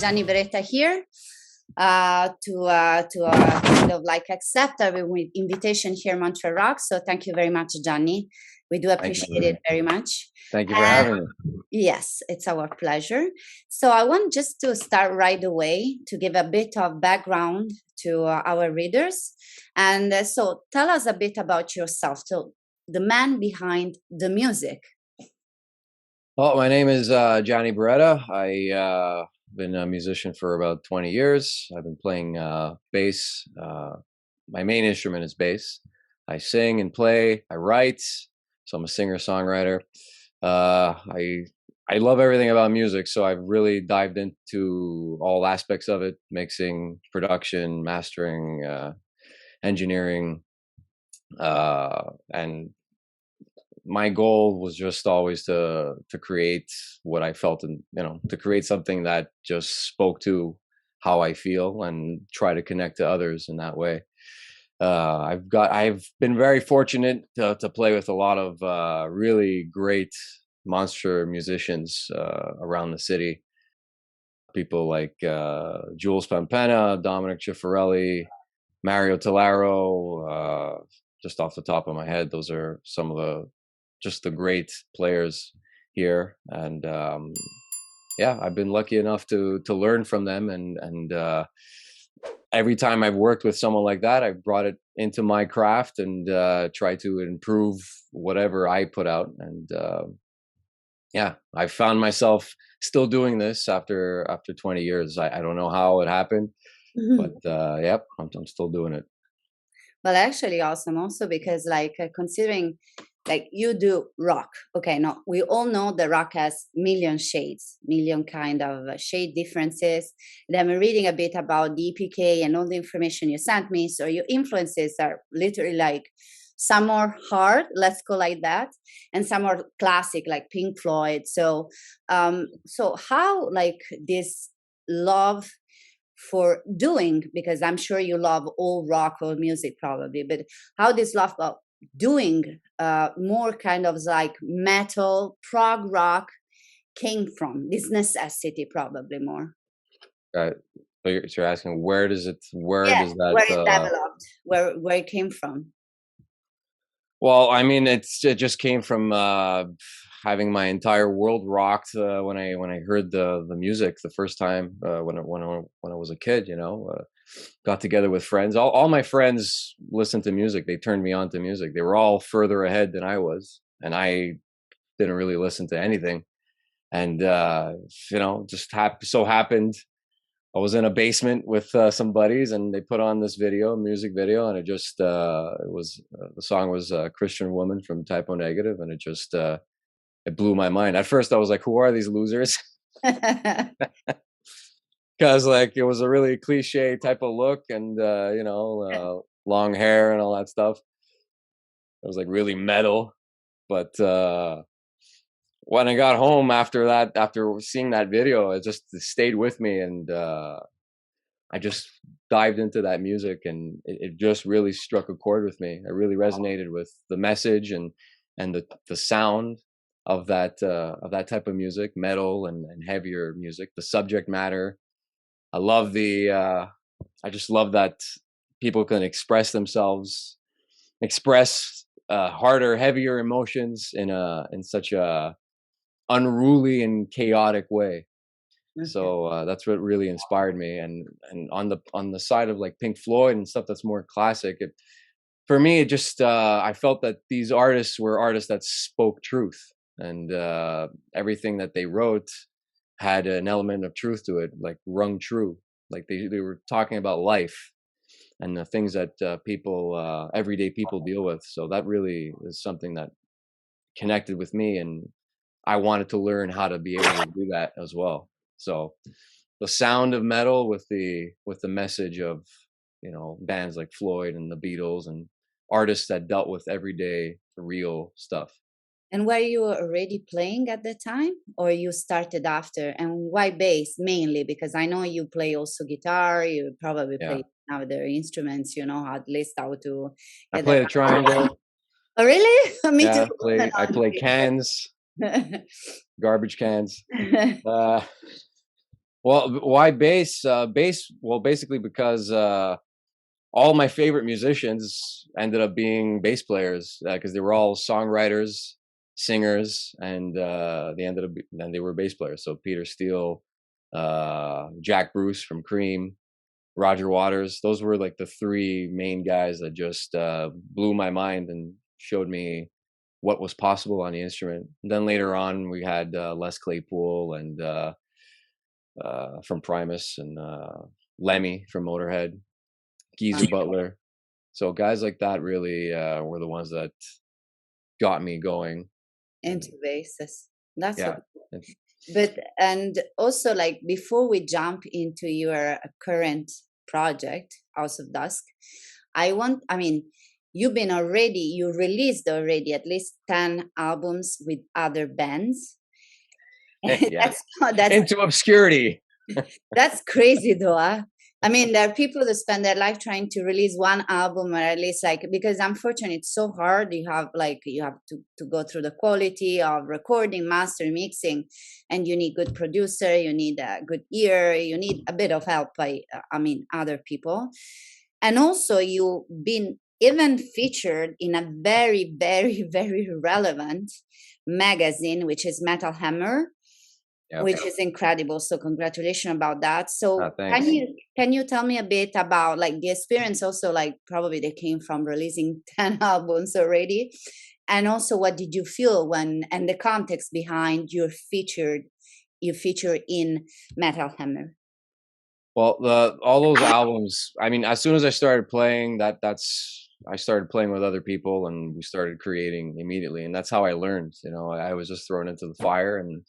Gianni Berretta here to kind of like accept our invitation here, Montreal Rocks. So thank you very much, Gianni. We do appreciate it very much. Thank you for having me. Yes, it's our pleasure. So I want just to start right away to give a bit of background to our readers. And so tell us a bit about yourself. So the man behind the music. Well, my name is Gianni Berretta. I've been a musician for about 20 years. I've been playing bass. My main instrument is bass. I sing and play. I write. So I'm a singer-songwriter. I love everything about music, so I've really dived into all aspects of it: mixing, production, mastering, engineering, and my goal was just always to create what I felt, and to create something that just spoke to how I feel and try to connect to others in that way. I've been very fortunate to play with a lot of really great monster musicians around the city. People like Jules Pampena, Dominic Cifarelli, Mario Tallaro. Just off the top of my head, those are some of the great players here. And yeah, I've been lucky enough to learn from them, and every time I've worked with someone like that, I've brought it into my craft and try to improve whatever I put out. And yeah, I found myself still doing this after 20 years. I don't know how it happened, but yep, I'm still doing it. Well, actually, awesome. Also, because considering like you do rock, okay? No, we all know that rock has million shades, million kind of shade differences. And I'm reading a bit about the EPK and all the information you sent me. So your influences are literally like some more hard, let's go like that, and some more classic like Pink Floyd. So, so how like this love for doing, because I'm sure you love all rock or music probably, but how this love of doing more kind of like metal, prog rock came from, this necessity probably more. Right. So you're asking where does that where it developed, where it came from? Well, I mean, it just came from having my entire world rocked when I heard the music the first time when I was a kid. Got together with friends. All my friends listened to music. They turned me on to music. They were all further ahead than I was, and I didn't really listen to anything. And just so happened I was in a basement with some buddies, and they put on this music video, and it just the song was "Christian Woman" from Typo Negative, and it blew my mind. At first, I was like, "Who are these losers?" Because like it was a really cliche type of look, and long hair and all that stuff. It was like really metal, but when I got home after seeing that video, it just stayed with me, and I just dived into that music, and it just really struck a chord with me. It really resonated with the message and the sound of that type of music, metal and heavier music. The subject matter, I love I just love that people can express themselves, express harder, heavier emotions in such a unruly and chaotic way. Okay. So that's what really inspired me. And on the side of like Pink Floyd and stuff that's more classic, for me it just I felt that these artists were artists that spoke truth, and everything that they wrote had an element of truth to it, like rung true. Like they were talking about life and the things that everyday people deal with. So that really is something that connected with me, and I wanted to learn how to be able to do that as well. So the sound of metal with the message of bands like Floyd and the Beatles and artists that dealt with everyday real stuff. And were you already playing at the time, or you started after? And why bass mainly? Because I know you play also guitar. You probably play other instruments. You know at least how to. I play the triangle. Oh really? Me too. I play cans, garbage cans. Well, why bass? Bass. Well, basically because all my favorite musicians ended up being bass players because they were all songwriters, singers, and then they were bass players. So Peter Steele, Jack Bruce from Cream, Roger Waters. Those were like the three main guys that just blew my mind and showed me what was possible on the instrument. And then later on, we had Les Claypool and from Primus and Lemmy from Motorhead, Geezer Butler. So guys like that really were the ones that got me going. Into basses. That's Yeah. so. But and also like before we jump into your current project, House of Dusk, I mean, you released already at least 10 albums with other bands. Yeah. That's Into obscurity. that's crazy though. Huh? I mean, there are people that spend their life trying to release one album or at least like because unfortunately it's so hard. You have to go through the quality of recording, master, mixing, and you need good producer, you need a good ear, you need a bit of help by other people. And also you've been even featured in a very, very, very relevant magazine, which is Metal Hammer, Yep. which is incredible. So congratulations about that. So Thanks. can you tell me a bit about like the experience also like probably they came from releasing 10 albums already. And also what did you feel when and the context behind you feature in Metal Hammer? Well, all those albums. I mean, as soon as I started playing, I started playing with other people, and we started creating immediately, and that's how I learned. You know, I was just thrown into the fire, and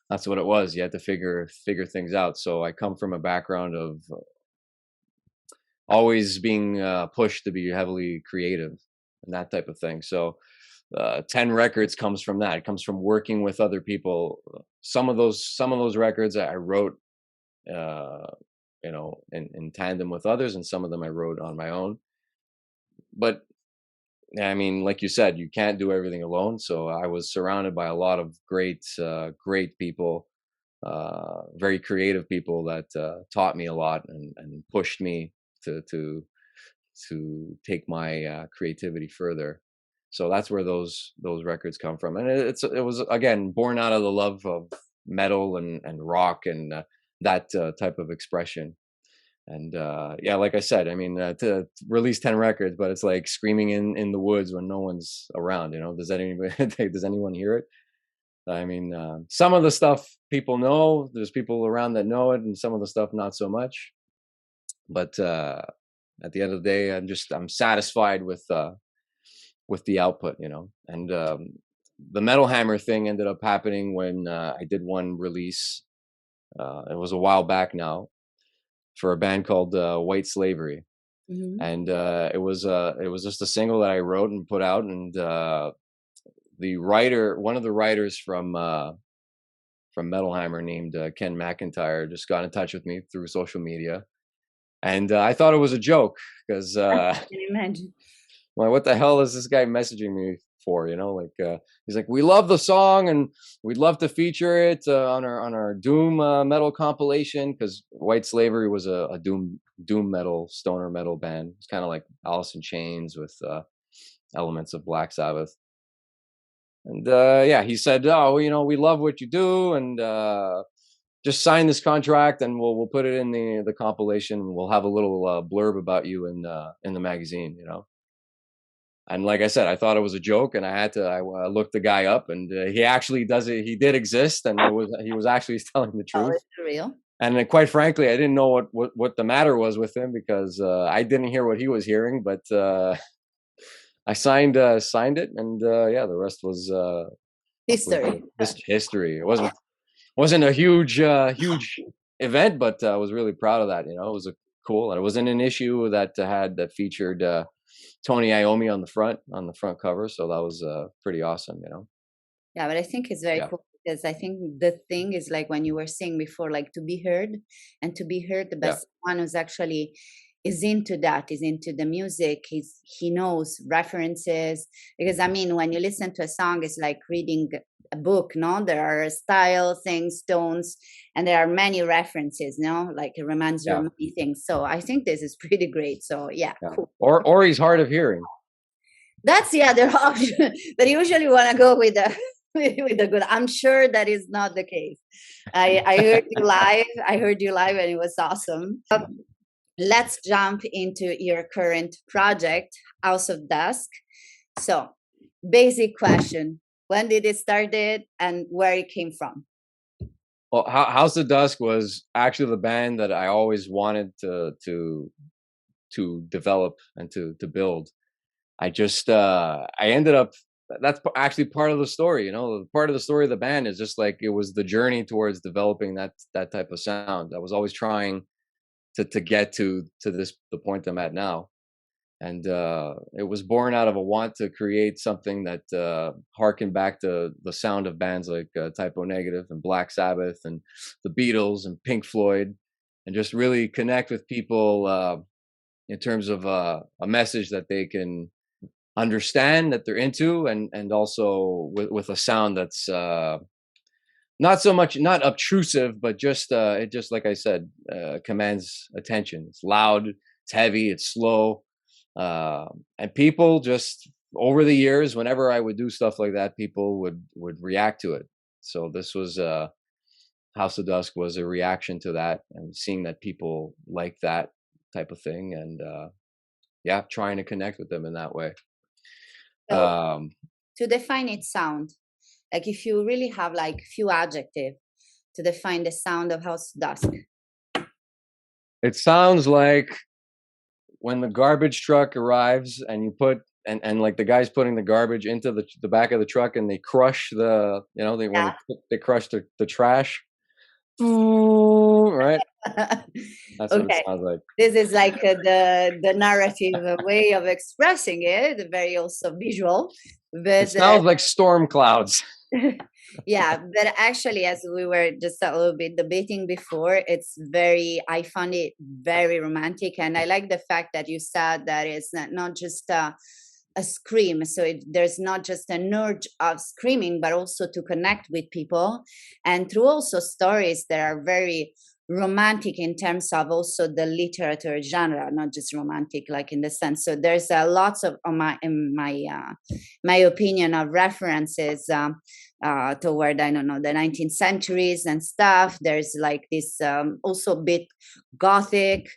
that's what it was. You had to figure things out. So I come from a background of always being pushed to be heavily creative and that type of thing. So 10 records comes from that. It comes from working with other people. Some of those records I wrote in tandem with others, and some of them I wrote on my own. But I mean, like you said, you can't do everything alone. So I was surrounded by a lot of great people, very creative people that taught me a lot and pushed me to take my creativity further. So that's where those records come from, and it was again born out of the love of metal and rock and that type of expression. And yeah, like I said, I mean, to release 10 records, but it's like screaming in the woods when no one's around. You know, does anyone hear it? I mean, some of the stuff people know. There's people around that know it, and some of the stuff not so much. But at the end of the day, I'm satisfied with the output, you know. And the Metal Hammer thing ended up happening when I did one release. It was a while back now for a band called White Slavery, Mm-hmm. and it was just a single that I wrote and put out, and one of the writers from Metal Hammer named Ken McIntyre just got in touch with me through social media, and I thought it was a joke because I can imagine. like, what the hell is this guy messaging me for? You know, like he's like, we love the song and we'd love to feature it on our doom metal compilation, because White Slavery was a doom metal, stoner metal band. It's kind of like Alice in Chains with elements of Black Sabbath. And yeah, he said, oh, you know, we love what you do, and just sign this contract and we'll put it in the compilation. We'll have a little blurb about you in the magazine, you know. And like I said, I thought it was a joke, and I looked the guy up, and he actually does it. He did exist, and he was actually telling the Oh, truth. it's real. And quite frankly, I didn't know what the matter was with him, because I didn't hear what he was hearing. But I signed it, and yeah, the rest was History. history. It wasn't a huge event, but I was really proud of that. You know, it was cool, and it was in an issue that featured Tony Iommi on the front cover, so that was pretty awesome, you know. Yeah, but I think it's very Yeah, cool because I think the thing is like when you were saying before, like to be heard and to be heard by yeah, someone who's actually is into that, is into the music. He knows references because I mean, when you listen to a song, it's like reading a book, no? There are style things, tones, and there are many references, no? Like it reminds you Yeah, of many things. So I think this is pretty great. So yeah, yeah. cool. Or he's hard of hearing. That's the other option. But usually want to go with the with the good. I'm sure that is not the case. I heard you live. I heard you live, and it was awesome. Let's jump into your current project, House of Dusk. So, basic question: when did it started, and where it came from? Well, House of Dusk was actually the band that I always wanted to develop and to build. I just I ended up that's actually part of the story, you know. Part of the story of the band is just like it was the journey towards developing that type of sound. I was always trying to get to this the point I'm at now. And it was born out of a want to create something that harkened back to the sound of bands like Typo Negative and Black Sabbath and the Beatles and Pink Floyd, and just really connect with people in terms of a message that they can understand, that they're into, and also with a sound that's not so much not obtrusive, but just it just like I said commands attention. It's loud, it's heavy, it's slow, and people just over the years, whenever I would do stuff like that, people would react to it. So this was House of Dusk was a reaction to that, and seeing that people like that type of thing, and yeah, trying to connect with them in that way. So, Um, to define its sound, like if you really have like few adjective to define the sound of House of Dusk. it sounds like when the garbage truck arrives and you put and like the guy's putting the garbage into the back of the truck and they crush the you know when Yeah. they crush the trash, right? That's what it Okay. sounds like. This is like the narrative way of expressing it, very also visual. It But sounds like storm clouds. yeah, but actually, as we were just a little bit debating before, it's very, I found it very romantic. And I like the fact that you said that it's not just a scream. So there's not just an urge of screaming, but also to connect with people. And through also stories that are very romantic in terms of also the literature genre, not just romantic, like in the sense. So there's lots of, in my opinion, of references toward, I don't know, the 19th centuries and stuff. There's like this also a bit gothic.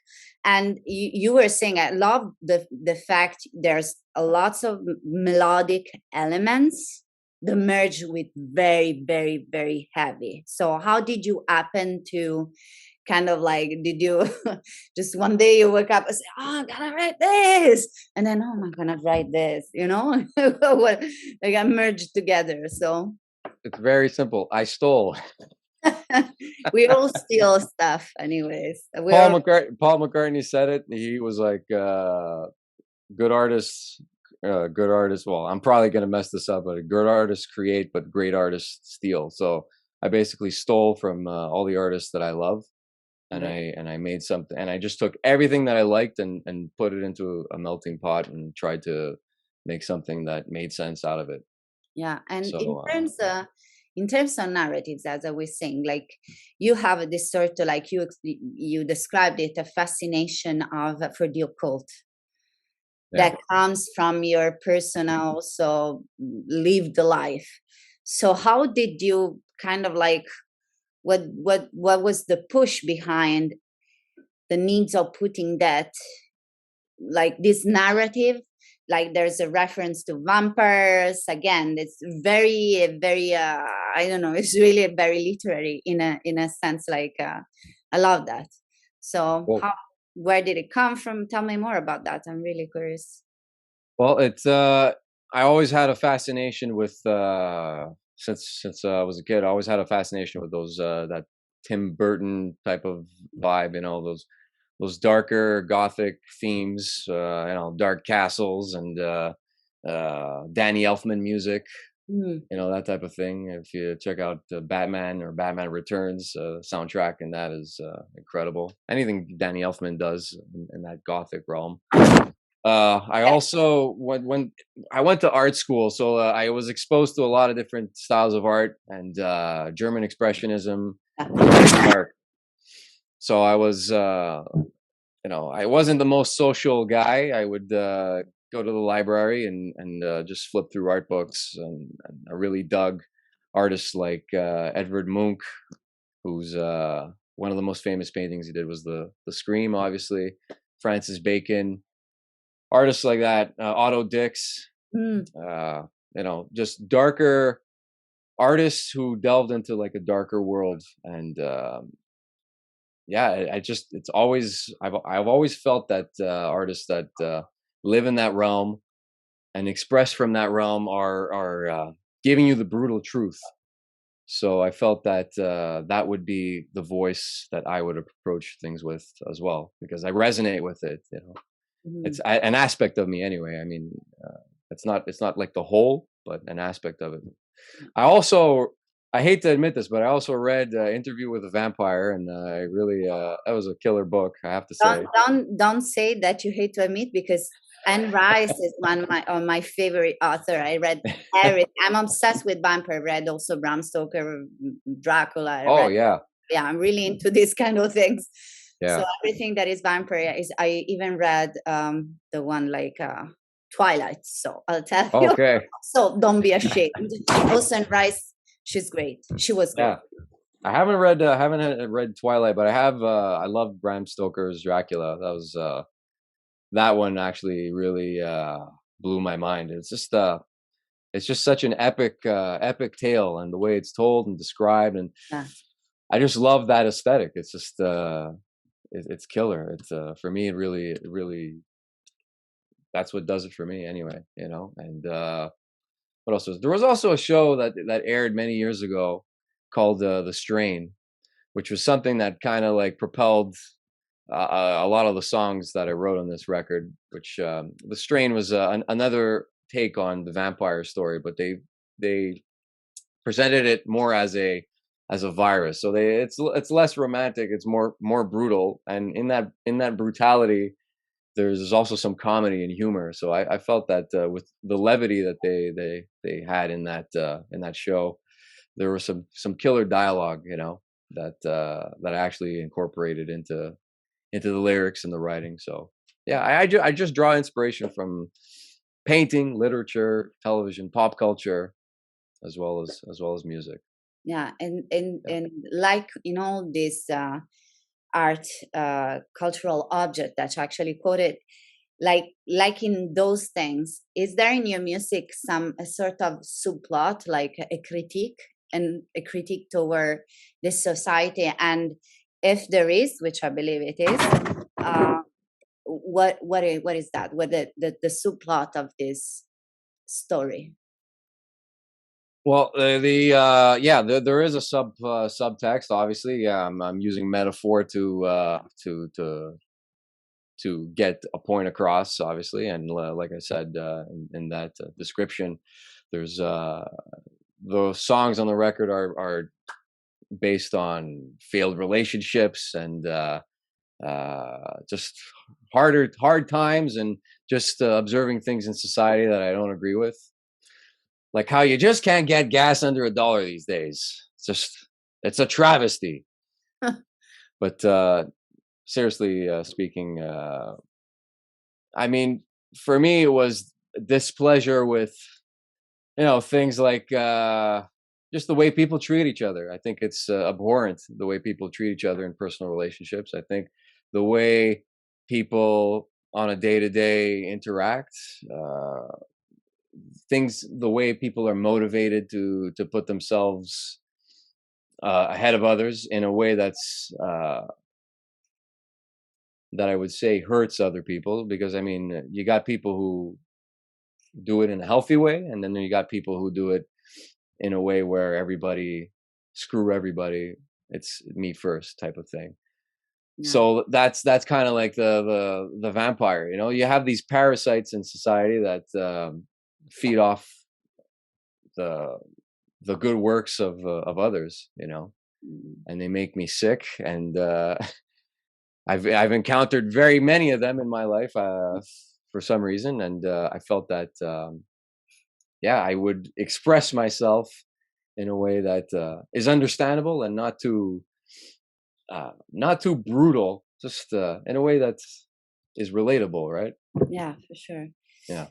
And you were saying, I love the fact there's a lots of melodic elements the merge with very, very, very heavy. So how did you happen to kind of like, did you just one day you wake up and say, oh, I'm gonna write this, and then, oh, I'm gonna write this, you know? They got merged together. So It's very simple. I stole. we all steal stuff anyways. Paul McCartney said it. He was like, good artists, good artists. Well, I'm probably going to mess this up, but good artists create, but great artists steal. So I basically stole from all the artists that I love, and I made something, and I just took everything that I liked and put it into a melting pot and tried to make something that made sense out of it. Yeah, and So in terms of narratives, as I was saying, like you have this sort of like you described it, a fascination of for the occult yeah. that comes from your personal so lived life. So how did you kind of like what was the push behind the needs of putting that like this narrative, like there's a reference to vampires again, it's very I don't know, it's really very literary in a sense, like I love that. So Well, how, where did it come from? Tell me more about that, I'm really curious. well, it's I always had a fascination with since I was a kid. I always had a fascination with those that Tim Burton type of vibe. You know, those darker gothic themes. You know, dark castles and Danny Elfman music. Mm. You know, that type of thing. If you check out Batman or Batman Returns soundtrack, and that is incredible. Anything Danny Elfman does in that gothic realm. I also when I went to art school, so I was exposed to a lot of different styles of art and German expressionism art. So I was, I wasn't the most social guy. I would go to the library and just flip through art books, and I really dug artists like Edvard Munch, who's one of the most famous paintings he did was the Scream, obviously. Francis Bacon, artists like that, Otto Dix, just darker artists who delved into like a darker world. And I've always felt that artists that live in that realm and express from that realm are giving you the brutal truth. So I felt that that would be the voice that I would approach things with as well, because I resonate with it. It's an aspect of me anyway. I mean, it's not like the whole, but an aspect of it. I hate to admit this, but I also read Interview with a Vampire, and I really that was a killer book, I have to say. Don't say that you hate to admit, because Anne Rice is one of my favorite author. I read everything. I'm obsessed with vampire. Read also Bram Stoker, Dracula. Yeah, I'm really into these kind of things. Yeah. So everything that is vampire is. I even read the one like Twilight. So I'll tell you. Okay. So don't be ashamed. Also, Anne Rice, she's great. She was great. Yeah. I haven't read Twilight, but I have. I love Bram Stoker's Dracula. That one actually really blew my mind. It's just such an epic tale, and the way it's told and described, and I just love that aesthetic. It's just it's killer. It's for me, it really that's what does it for me anyway. And what else there was also a show that aired many years ago called The Strain, which was something that kind of like propelled a lot of the songs that I wrote on this record. Which The Strain was another take on the vampire story, but they presented it more as a virus. So it's less romantic. It's more brutal, and in that brutality, there's also some comedy and humor. So I felt that with the levity that they had in that show, there was some killer dialogue, that I actually incorporated into the lyrics and the writing. So yeah, I just draw inspiration from painting, literature, television, pop culture, as well as music. Yeah, and like this art cultural object that you actually quoted, like in those things, is there in your music a sort of subplot, like a critique toward this society? And if there is, which I believe it is, what is that? What the subplot of this story? Well, there is a subtext. Obviously, yeah, I'm using metaphor to get a point across, obviously, and like I said in that description, there's the songs on the record are based on failed relationships and just hard times, and just observing things in society that I don't agree with. Like how you just can't get gas under $1 these days. It's a travesty. But seriously speaking, I mean, for me, it was displeasure with, things like just the way people treat each other. I think it's abhorrent, the way people treat each other in personal relationships. I think the way people on a day-to-day interact, the way people are motivated to put themselves ahead of others in a way that's that I would say hurts other people. Because I mean, you got people who do it in a healthy way, and then you got people who do it in a way where screw everybody, it's me first type of thing. Yeah. So that's kind of like the vampire. You have these parasites in society that feed off the good works of others, and they make me sick. And I've encountered very many of them in my life. for some reason, and I felt that I would express myself in a way that is understandable and not too brutal, just in a way that is relatable, right? Yeah, for sure. Yeah.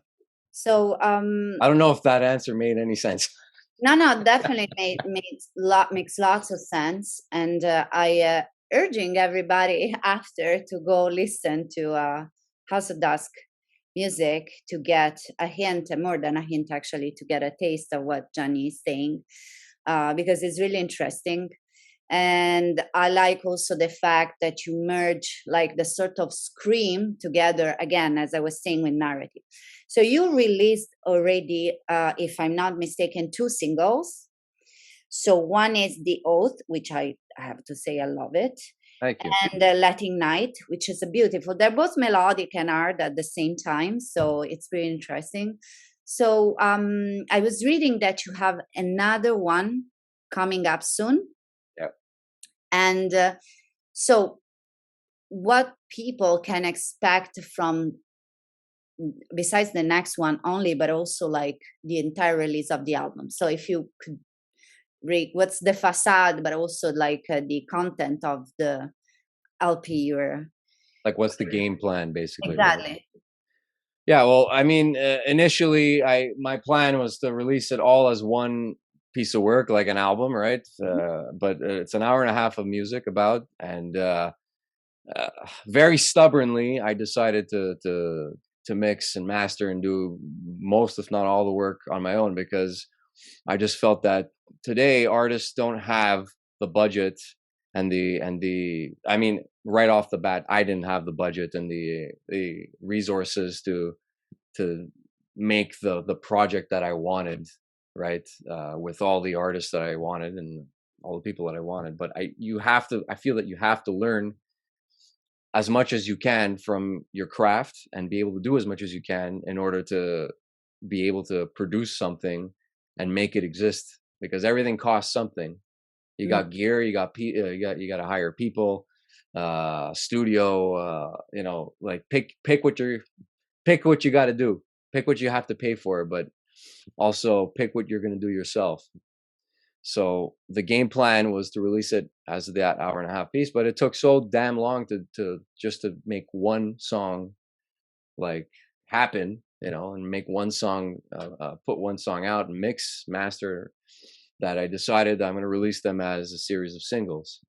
So I don't know if that answer made any sense. no, definitely makes lots of sense, and I urging everybody after to go listen to House of Dusk music to get a hint, more than a hint actually, to get a taste of what Gianni is saying, because it's really interesting. And I like also the fact that you merge like the sort of scream together again, as I was saying, with narrative. So you released already, if I'm not mistaken, 2 singles. So one is The Oath, which I have to say I love it, Thank you. and Latin Night, which is a beautiful. They're both melodic and art at the same time, so it's very interesting. So I was reading that you have another one coming up soon. Yeah. And so what people can expect from, besides the next one only, but also like the entire release of the album? So if you could read what's the facade, but also like the content of the LP you're Like, what's the game plan, basically? exactly. Right? Yeah, well, I mean, initially, my plan was to release it all as one piece of work, like an album, right? But it's an hour and a half of music and very stubbornly, I decided to mix and master and do most, if not all, the work on my own, because I just felt that today artists don't have the budget and the I mean, right off the bat, I didn't have the budget and the resources to make the project that I wanted, right? With all the artists that I wanted and all the people that I wanted. But I feel that you have to learn as much as you can from your craft and be able to do as much as you can in order to be able to produce something and make it exist, because everything costs something. You got gear, you got you got to hire people, studio, like pick what you got to do, pick what you have to pay for, but also pick what you're going to do yourself. So the game plan was to release it as that hour and a half piece, but it took so damn long to just to make one song like happen, and make one song, put one song out and mix, master, that I decided I'm going to release them as a series of singles.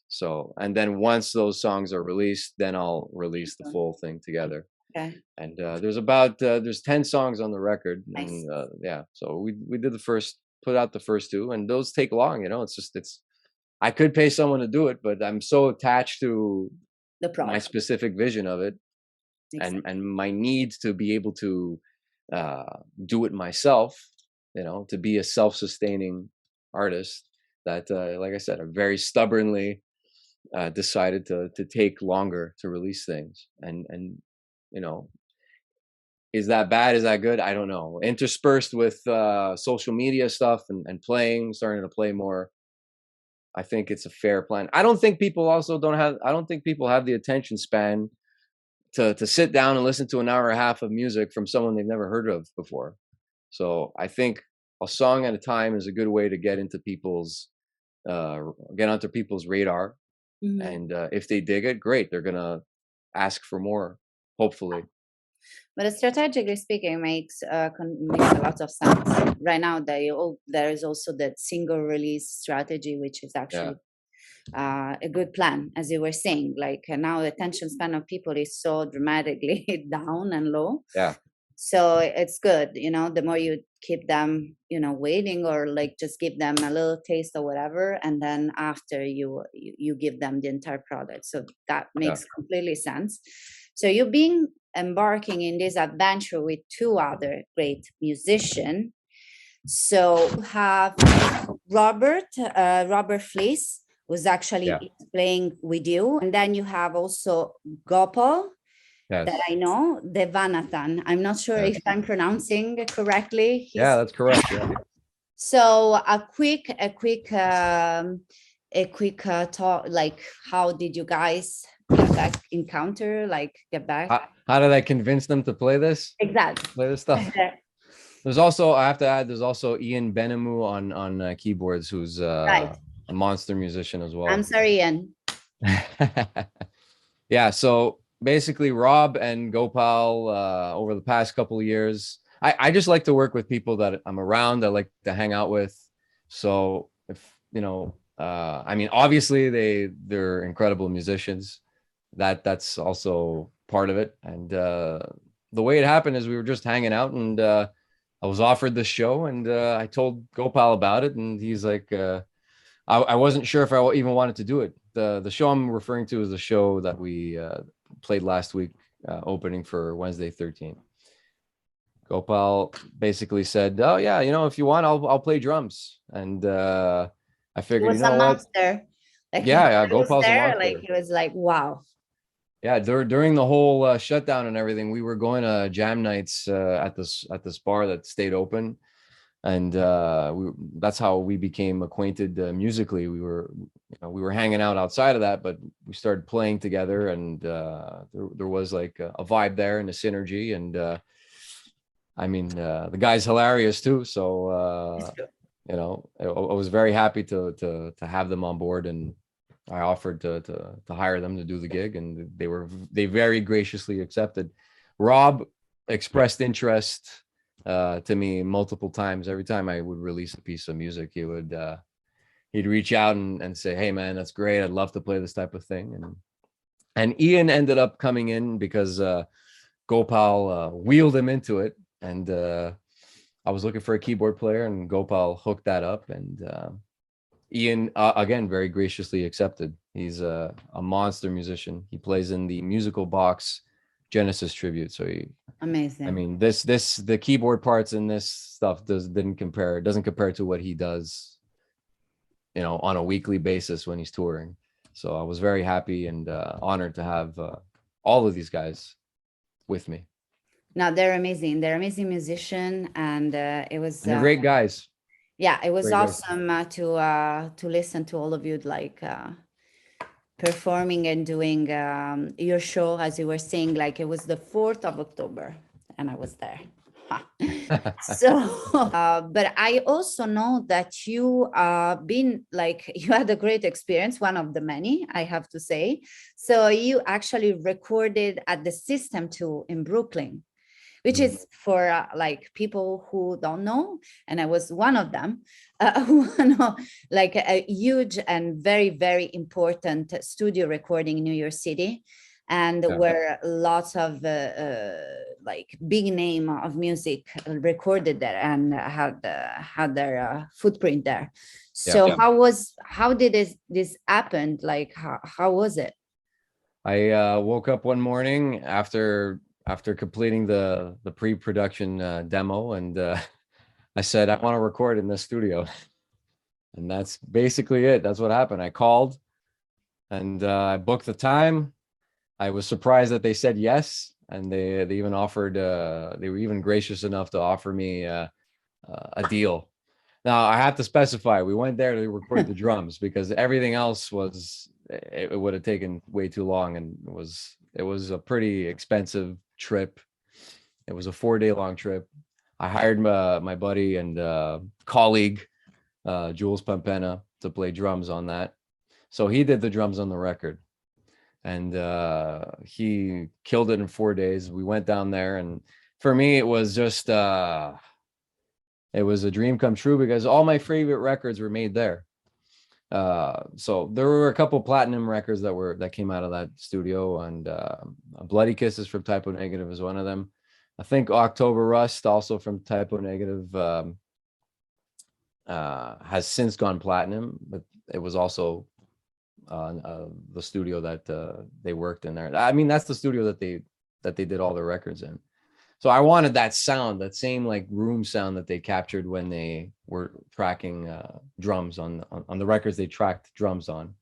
So, and then once those songs are released, then I'll release the full thing together. Okay. And there's 10 songs on the record. Nice. And so we did put out the first 2, and those take long, it's I could pay someone to do it, but I'm so attached to my specific vision of it, and my need to be able to do it myself, to be a self-sustaining artist, that like I said, I very stubbornly decided to take longer to release things. And is that bad? Is that good? I don't know. Interspersed with social media stuff and starting to play more, I think it's a fair plan. I don't think people have the attention span to sit down and listen to an hour and a half of music from someone they've never heard of before. So I think a song at a time is a good way to get onto people's radar. And if they dig it, great. They're gonna ask for more, hopefully. But strategically speaking, makes a lot of sense. Right now, there is also that single release strategy, which is actually a good plan, as you were saying. Like now, the attention span of people is so dramatically down and low. Yeah. So it's good, the more you keep them, waiting, or like just give them a little taste or whatever, and then after you give them the entire product. So that makes completely sense. So you've been embarking in this adventure with 2 other great musicians. So have Robert Flis, who's actually playing with you, and then you have also Gopal. Yes. That I know, Devanathan. I'm not sure if I'm pronouncing correctly. That's correct. Yeah. So a quick talk, like how did you guys back encounter, like get back. How did I convince them to play this? Exactly. Play this stuff. There's also, I have to add, there's also Ian Benhamou on keyboards, who's Right. a monster musician as well. I'm sorry, Ian. Yeah, so basically Rob and Gopal over the past couple of years, I just like to work with people that I'm around, I like to hang out with. So if you know, I mean, obviously they're incredible musicians. That's also part of it. And the way it happened is we were just hanging out, and I was offered this show, and I told Gopal about it, and he's like, I wasn't sure if I even wanted to do it. The show I'm referring to is the show that we played last week, opening for Wednesday 13th. Gopal basically said, "Oh yeah, you know, if you want, I'll play drums." And I figured, He was you know a what? monster. Like Yeah, he was Gopal's a there, like monster. he was like, wow. Yeah, during the whole shutdown and everything, we were going to jam nights at this bar that stayed open, and that's how we became acquainted musically. We were hanging out outside of that, but we started playing together, and there was like a vibe there and a synergy. And I mean, the guy's hilarious too. So I was very happy to have them on board, and I offered to hire them to do the gig, and they very graciously accepted. Rob expressed interest to me multiple times. Every time I would release a piece of music, he'd reach out and say, "Hey man, that's great. I'd love to play this type of thing." And Ian ended up coming in because Gopal wheeled him into it, and I was looking for a keyboard player, and Gopal hooked that up, and Ian again very graciously accepted. He's a monster musician. He plays in the Musical Box Genesis tribute. So Amazing. I mean, the keyboard parts in this stuff doesn't compare to what he does, on a weekly basis when he's touring. So I was very happy and honored to have all of these guys with me. No, they're amazing. They're amazing musician, and it was. And they're great guys. Yeah, it was great awesome to listen to all of you like performing and doing your show, as you were saying. Like it was the 4th of October, and I was there. So but I also know that you been like you had a great experience, one of the many, I have to say. So you actually recorded at the System 2 in Brooklyn, which is for like people who don't know, and I was one of them, who know, like a huge and very, very important studio recording in New York City, and where lots of like big name of music recorded there and had their footprint there. So how did this happen? Like how was it? I woke up one morning after completing the pre-production demo, and I said, I want to record in this studio. And that's basically it. That's what happened. I called, and I booked the time. I was surprised that they said yes, and they even offered. They were even gracious enough to offer me a deal. Now I have to specify, we went there to record the drums, because everything else it would have taken way too long, and it was a pretty expensive trip. It was a 4-day long trip. I hired my buddy and colleague Jules Pampena to play drums on that. So he did the drums on the record, and he killed it in 4 days. We went down there, and for me it was just it was a dream come true, because all my favorite records were made there. So there were a couple platinum records that came out of that studio, and Bloody Kisses from Typo Negative is one of them. I think October Rust, also from Typo Negative, has since gone platinum, but it was also the studio that they worked in there. I mean, that's the studio that they did all their records in. So I wanted that sound, that same like room sound that they captured when they were tracking drums on the records they tracked drums on.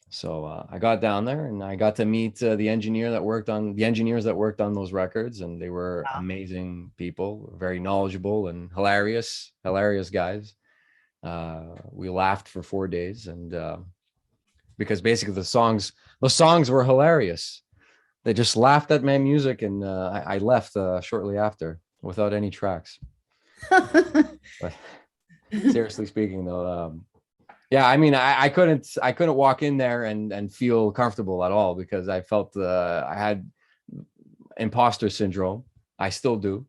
So I got down there, and I got to meet the engineers that worked on those records, and they were amazing people, very knowledgeable and hilarious guys. We laughed for 4 days, and because basically the songs were hilarious. They just laughed at my music, and I left shortly after without any tracks. But seriously speaking, though, yeah, I mean, I couldn't walk in there and feel comfortable at all, because I felt I had imposter syndrome. I still do.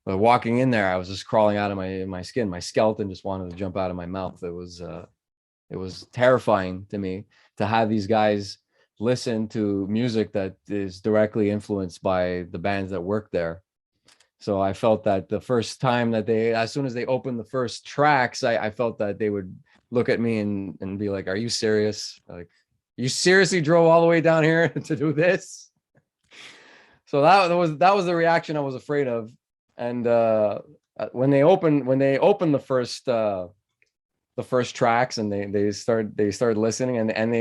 But walking in there, I was just crawling out of my skin. My skeleton just wanted to jump out of my mouth. It was terrifying to me to have these guys listen to music that is directly influenced by the bands that work there. So I felt that the first time that as soon as they opened the first tracks, I felt that they would look at me and be like, "Are you serious? Like, you seriously drove all the way down here to do this?" So that was the reaction I was afraid of. And when they opened the first tracks, and they started listening, and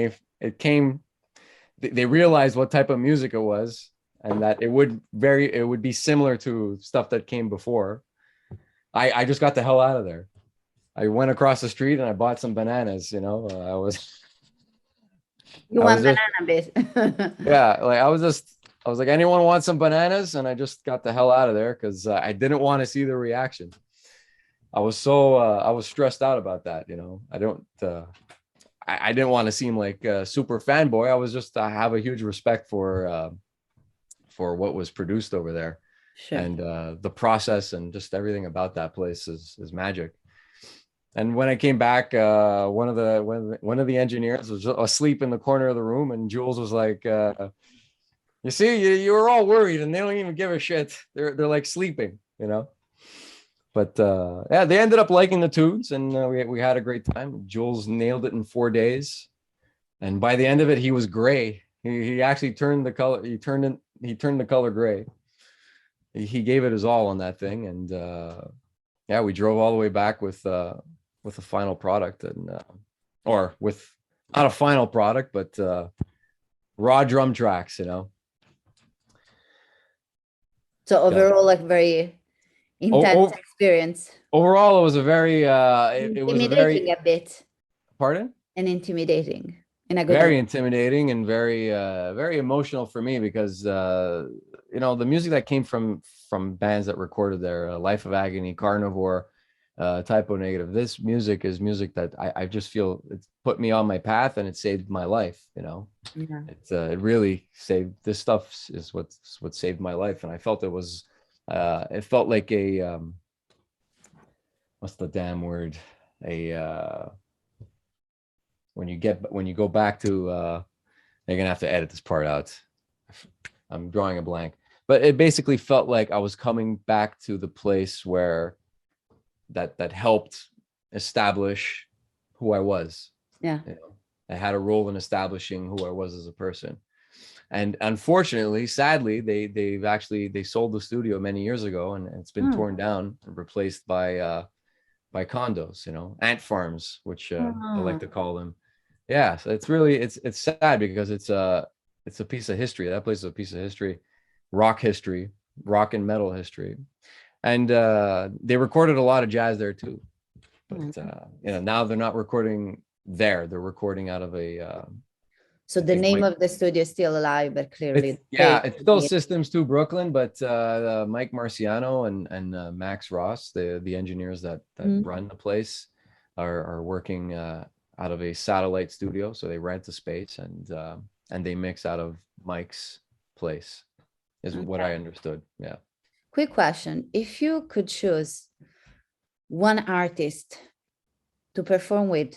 they realized what type of music it was, and that it would be similar to stuff that came before. I just got the hell out of there. I went across the street and I bought some bananas. You know, I was banana bit. Yeah, like I was like, anyone want some bananas? And I just got the hell out of there, because I didn't want to see the reaction. I was stressed out about that. You know, I didn't want to seem like a super fanboy. I have a huge respect for what was produced over there. Sure. And the process and just everything about that place is magic. And when I came back, one of the engineers was asleep in the corner of the room, and Jules was like, "You see, you were all worried, and they don't even give a shit. They're like sleeping, you know." But yeah, they ended up liking the tunes, and we had a great time. Jules nailed it in 4 days, and by the end of it, he was gray. He actually turned the color. He turned the color gray. He gave it his all on that thing, and yeah, we drove all the way back with a final product, and or with not a final product, but raw drum tracks, you know. So overall, like very intense experience. Overall, it was a very it was a very a bit. Pardon? And intimidating in a good very way. Intimidating, and very emotional for me, because you know, the music that came from bands that recorded there, Life of Agony, Carnivore, Typo Negative. This music is music that I just feel it's put me on my path, and it saved my life. You know, yeah. It really saved. This stuff is what saved my life, and I felt it felt like a what's the damn word? When you go back to you're gonna have to edit this part out. I'm drawing a blank, but it basically felt like I was coming back to the place where that helped establish who I was. Yeah. You know, I had a role in establishing who I was as a person. And unfortunately, sadly, they sold the studio many years ago, and it's been torn down and replaced by condos, you know, ant farms, which I like to call them. Yeah, so it's sad, because it's a piece of history. That place is a piece of history, rock and metal history. And they recorded a lot of jazz there too. But you know, now they're not recording there. They're recording out of a so the name of the studio is still alive, but clearly it's still Systems 2 Brooklyn, but Mike Marciano and Max Ross, the engineers that run the place, are working out of a satellite studio. So they rent the space, and they mix out of Mike's place, is what I understood. Yeah. Quick question: if you could choose one artist to perform with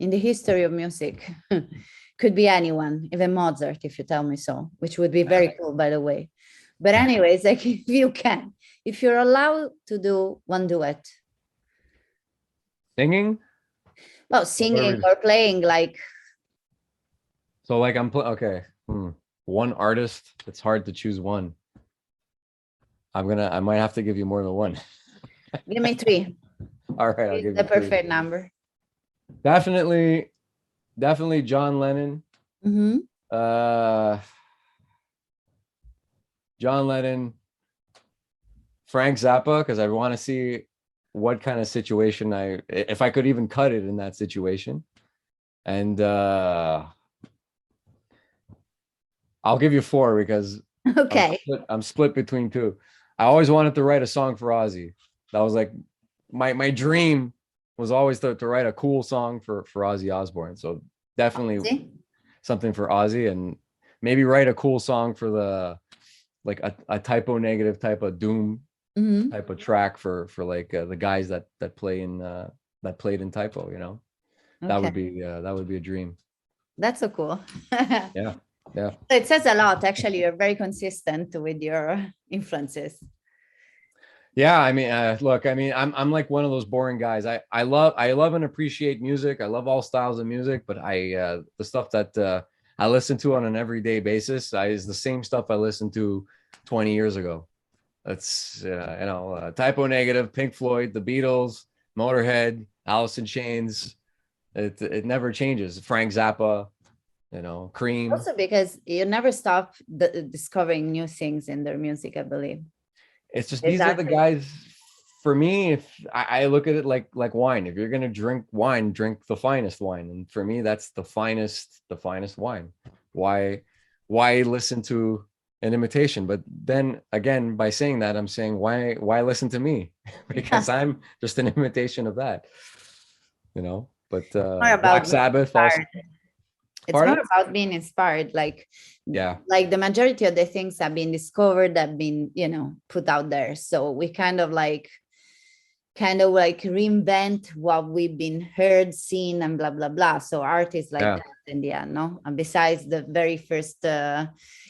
in the history of music, could be anyone, even Mozart, if you tell me so, which would be very cool, by the way. But anyways, like, if you're allowed to do one duet. Singing? Well, singing or playing, like. So like okay. One artist, it's hard to choose one. I might have to give you more than one. Give me 3. All right, I'll give you the perfect number. Definitely John Lennon. Mm-hmm. John Lennon, Frank Zappa, because I want to see what kind of situation if I could even cut it in that situation. And I'll give you four because Okay. I'm split between two. I always wanted to write a song for Ozzy. That was like my dream was always to write a cool song for Ozzy Osbourne. So definitely See? something for Ozzy, and maybe write a cool song for the like a typo negative type of doom Hmm. type of track for like the guys that play in that played in typo, you know. Okay. That would be a dream. That's so cool. Yeah. Yeah. It says a lot. Actually, you're very consistent with your influences. Yeah, I mean, look, I mean, I'm like one of those boring guys. I love and appreciate music. I love all styles of music, but the stuff that I listen to on an everyday basis is the same stuff I listened to 20 years ago. That's Typo Negative, Pink Floyd, The Beatles, Motorhead, Alice in Chains. It never changes. Frank Zappa, Cream. Also, because you never stop discovering new things in their music, I believe. It's just these are the Exactly. guys. For me, if I look at it like wine, if you're gonna drink wine, drink the finest wine, and for me, that's the finest wine. Why, why listen to an imitation? But then again, by saying that, I'm saying why listen to me? Because I'm just an imitation of that, you know. But More Black about being Sabbath also. inspired. It's more Pardon? about being inspired. Yeah, Like the majority of the things have been discovered, have been, put out there. So we kind of like reinvent what we've been heard, seen, and blah blah blah. So art is like yeah, that in the end, no? And besides the very first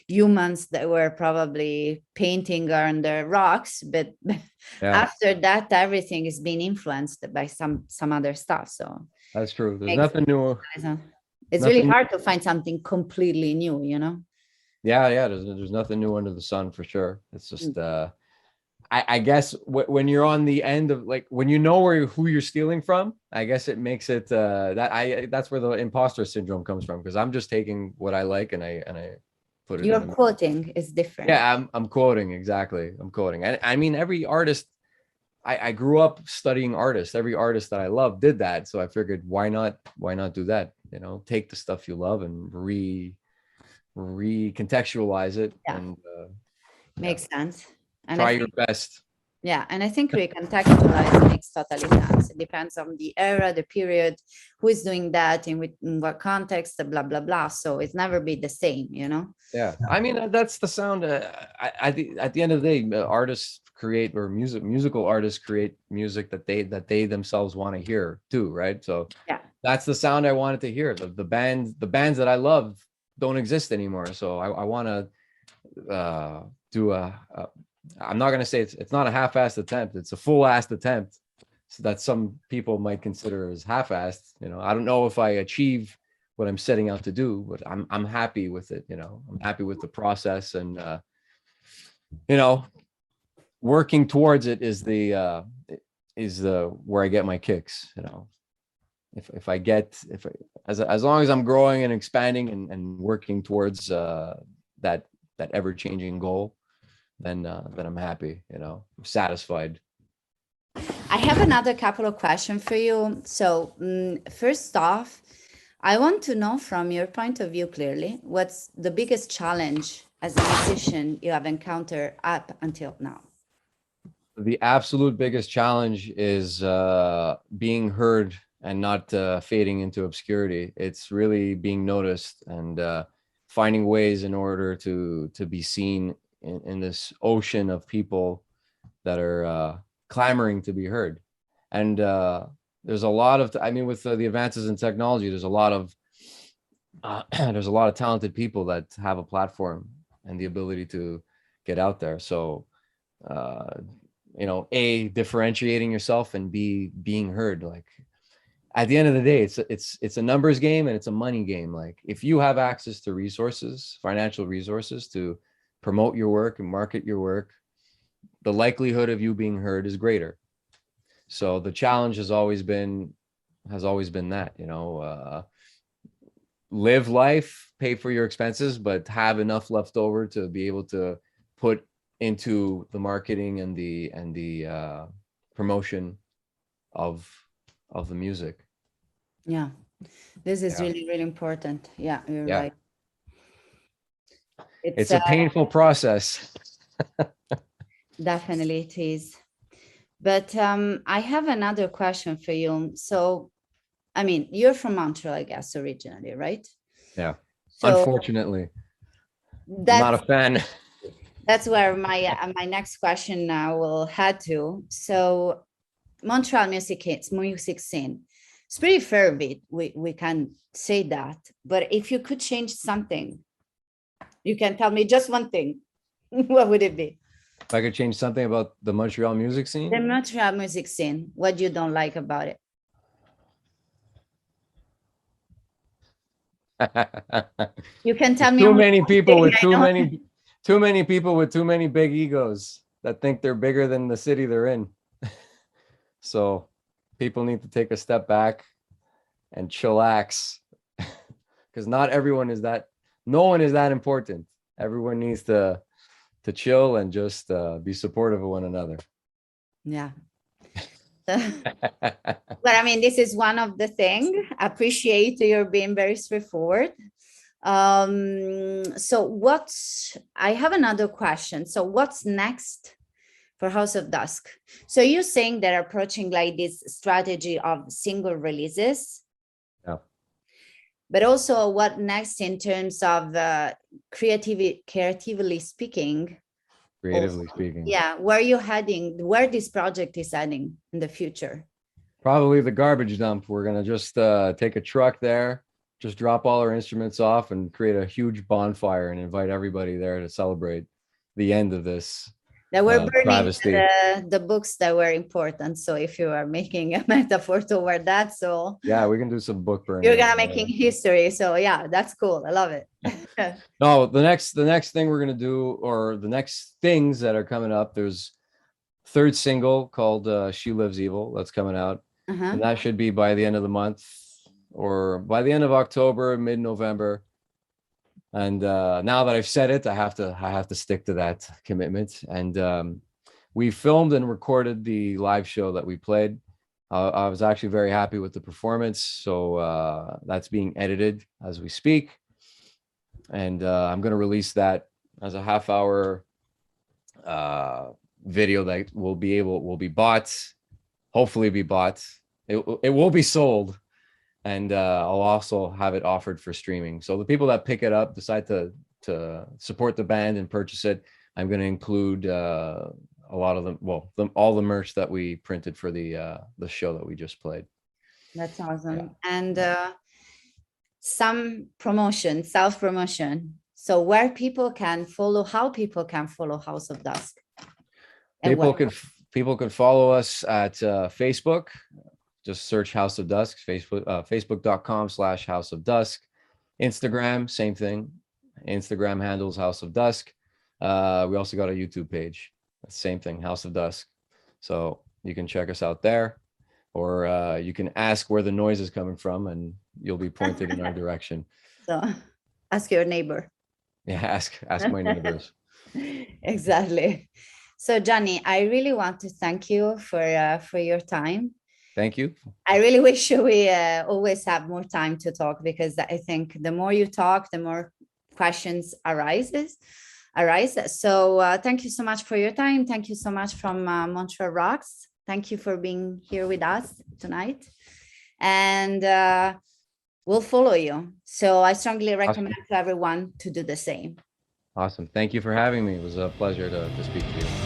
humans that were probably painting on the rocks, but yeah. after that, everything is being influenced by some other stuff. So That's true. There's makes nothing new. it's really Nothing. hard to find something completely new. Yeah, yeah. There's nothing new under the sun for sure. It's just Mm. I guess when you're on the end of like when you know who you're stealing from, I guess it makes it that's where the imposter syndrome comes from because I'm just taking what I like and I put it Your in the quoting is different. yeah I'm quoting exactly I'm quoting I mean every artist I grew up studying artists every artist that I love did that so I figured why not do that take the stuff you love and recontextualize it Yeah, and yeah makes sense. And I try your think, best. yeah, and I think recontextualize makes totally sense. It depends on the era, the period, who is doing that, in what context, blah, blah, blah. So it's never be the same. Yeah, I mean that's the sound. At the end of the day, artists create or musical artists create music that they themselves want to hear too, right? So Yeah. that's the sound I wanted to hear. The bands that I love don't exist anymore. So I want to do a. I'm not gonna say it's not a half-assed attempt. It's a full-assed attempt. So that some people might consider as half-assed. I don't know if I achieve what I'm setting out to do, but I'm happy with it. I'm happy with the process, and you know, working towards it is the where I get my kicks. If I get if I, as long as I'm growing and expanding and working towards that ever changing goal, then I'm happy. I'm satisfied. I have another couple of questions for you. So, first off, I want to know from your point of view clearly, what's the biggest challenge as a musician you have encountered up until now? The absolute biggest challenge is being heard and not fading into obscurity. It's really being noticed and finding ways in order to be seen in this ocean of people that are clamoring to be heard. And there's a lot of, I mean, with the advances in technology, there's a lot of there's a lot of talented people that have a platform and the ability to get out there. So uh, A, differentiating yourself and B, being heard. Like at the end of the day, it's a numbers game and it's a money game. Like if you have access to resources, financial resources to promote your work and market your work, the likelihood of you being heard is greater. So the challenge has always been that, live life, pay for your expenses, but have enough left over to be able to put into the marketing and the promotion of the music. Yeah. This is really, really important. Yeah, you're right. It's a painful process. Definitely it is. But I have another question for you. So, I mean, you're from Montreal, I guess, originally, right? Yeah. So unfortunately, I'm not a fan. That's where my next question now will head to. So, Montreal music scene. It's pretty fervid. We can say that. But if you could change something, you can tell me just one thing. What would it be? If I could change something about the Montreal music scene? The Montreal music scene. What you don't like about it? You can tell me. Too many people with too many people with too many big egos that think they're bigger than the city they're in. So people need to take a step back and chillax, because not everyone is that. No one is that important. Everyone needs to chill and just be supportive of one another. Yeah. But I mean, this is one of the things. Appreciate your being very straightforward. So I have another question. So what's next for House of Dusk? So you're saying they're approaching like this strategy of single releases. Yeah. But also what next in terms of creatively speaking? Creatively speaking. Yeah, where are you heading? Where this project is heading in the future? Probably the garbage dump. We're gonna just take a truck there, just drop all our instruments off and create a huge bonfire and invite everybody there to celebrate the end of this. That we're burning the books that were important. So if you are making a metaphor toward that, so yeah, we can do some book burning. You're gonna making history. So yeah, that's cool. I love it. No, the next thing we're gonna do, or the next things that are coming up, there's third single called She Lives Evil that's coming out. And that should be by the end of the month, or by the end of October, mid-November. And now that I've said it, I have to stick to that commitment. And we filmed and recorded the live show that we played. I was actually very happy with the performance. So that's being edited as we speak. And I'm going to release that as a half-hour video that will be bought, hopefully be bought. It will be sold. And I'll also have it offered for streaming. So the people that pick it up, decide to support the band and purchase it, I'm going to include a lot of them. Well, all the merch that we printed for the show that we just played. That's awesome. Yeah. And some promotion, self-promotion. So where people can follow, how people can follow House of Dusk. People can follow us at Facebook. Just search House of Dusk, facebook.com/House of Dusk. Instagram, same thing. Instagram handles House of Dusk. We also got a YouTube page. Same thing, House of Dusk. So you can check us out there, or you can ask where the noise is coming from and you'll be pointed in our direction. So ask your neighbor. Yeah, ask my neighbors. Exactly. So Gianni, I really want to thank you for your time. Thank you. I really wish we always have more time to talk, because I think the more you talk, the more questions arise. So thank you so much for your time. Thank you so much from Montreal Rocks. Thank you for being here with us tonight. And we'll follow you. So I strongly recommend to everyone to do the same. Awesome. Thank you for having me. It was a pleasure to speak to you.